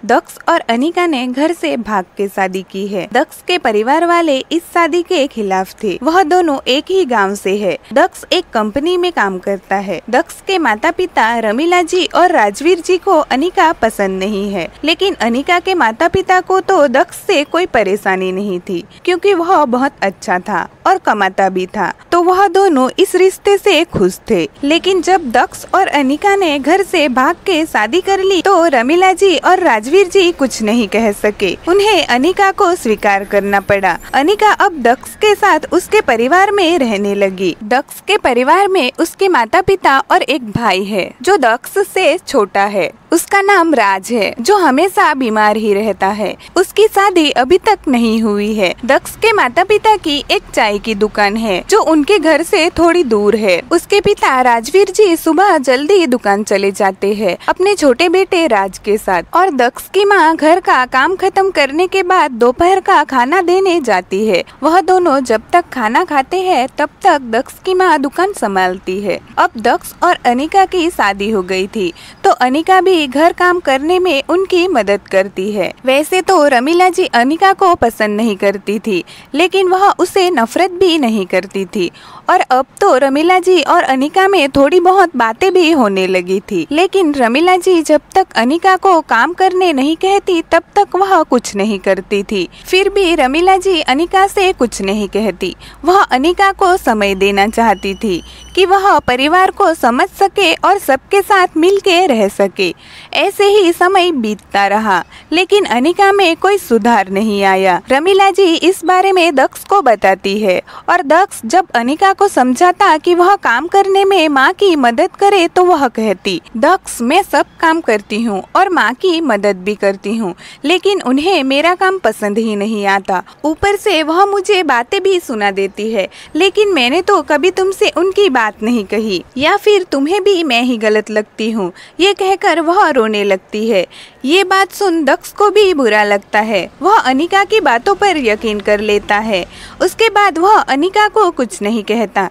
दक्ष और अनिका ने घर से भाग के शादी की है। दक्ष के परिवार वाले इस शादी के खिलाफ थे। वह दोनों एक ही गांव से है। दक्ष एक कंपनी में काम करता है। दक्ष के माता पिता रमीला जी और राजवीर जी को अनिका पसंद नहीं है, लेकिन अनिका के माता पिता को तो दक्ष से कोई परेशानी नहीं थी, क्योंकि वह बहुत अच्छा था और कमाता भी था, तो वह दोनों इस रिश्ते से खुश थे। लेकिन जब दक्ष और अनिका ने घर से भाग के शादी कर ली तो रमीला जी और राजवीर जी कुछ नहीं कह सके। उन्हें अनिका को स्वीकार करना पड़ा। अनिका अब दक्ष के साथ उसके परिवार में रहने लगी। दक्ष के परिवार में उसके माता पिता और एक भाई है जो दक्ष से छोटा है। उसका नाम राज है, जो हमेशा बीमार ही रहता है। उसकी शादी अभी तक नहीं हुई है। दक्ष के माता पिता की एक चाय की दुकान है जो उनके घर से थोड़ी दूर है। उसके पिता राजवीर जी सुबह जल्दी दुकान चले जाते हैं अपने छोटे बेटे राज के साथ, और दक्ष की माँ घर का काम खत्म करने के बाद दोपहर का खाना देने जाती है। वह दोनों जब तक खाना खाते हैं तब तक दक्ष की माँ दुकान संभालती है। अब दक्ष और अनिका की शादी हो गई थी, तो अनिका भी घर काम करने में उनकी मदद करती है। वैसे तो रमीला जी अनिका को पसंद नहीं करती थी, लेकिन वह उसे नफरत भी नहीं करती थी, और अब तो रमीला जी और अनिका में थोड़ी बहुत बातें भी होने लगी थी। लेकिन रमीला जी जब तक अनिका को काम करने नहीं कहती तब तक वह कुछ नहीं करती थी। फिर भी रमीला जी अनिका से कुछ नहीं कहती। वह अनिका को समय देना चाहती थी कि वह परिवार को समझ सके और सबके साथ मिलके रह सके। ऐसे ही समय बीतता रहा, लेकिन अनिका में कोई सुधार नहीं आया। रमीला जी इस बारे में दक्ष को बताती है, और दक्ष जब अनिका को समझाता कि वह काम करने में माँ की मदद करे तो वह कहती, दक्ष मैं सब काम करती हूँ और माँ की मदद भी करती हूँ, लेकिन उन्हें मेरा काम पसंद ही नहीं आता। ऊपर से वह मुझे बातें भी सुना देती है, लेकिन मैंने तो कभी तुमसे उनकी बात नहीं कही, या फिर तुम्हें भी मैं ही गलत लगती हूँ। ये कहकर वह रोने लगती है। ये बात सुन दक्ष को भी बुरा लगता है। वह अनिका की बातों पर यकीन कर लेता है। उसके बाद वह अनिका को कुछ नहीं कहता।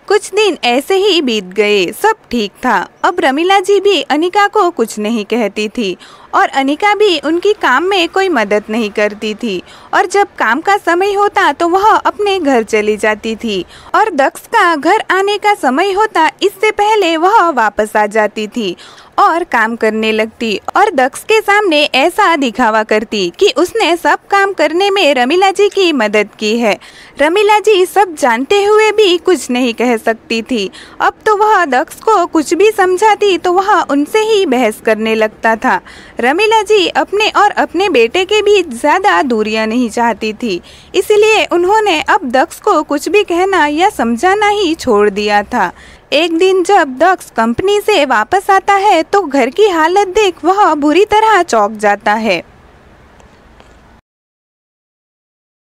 कुछ दिन ऐसे ही बीत गए, सब ठीक था। अब रमीला जी भी अनिका को कुछ नहीं कहती थी, और अनिका भी उनकी काम में कोई मदद नहीं करती थी, और जब काम का समय होता तो वह अपने घर चली जाती थी, और दक्ष का घर आने का समय होता इससे पहले वह वापस आ जाती थी और काम करने लगती, और दक्ष के सामने ऐसा दिखावा करती कि उसने सब काम करने में रमीला जी की मदद की है। रमीला जी सब जानते हुए भी कुछ नहीं कह सकती थी। अब तो वह दक्ष को कुछ भी समझाती तो वह उनसे ही बहस करने लगता था। रमीला जी अपने और अपने बेटे के बीच ज्यादा दूरियां नहीं चाहती थी, इसलिए उन्होंने अब दक्ष को कुछ भी कहना या समझाना ही छोड़ दिया था। एक दिन जब दक्ष कंपनी से वापस आता है तो घर की हालत देख वह बुरी तरह चौंक जाता है।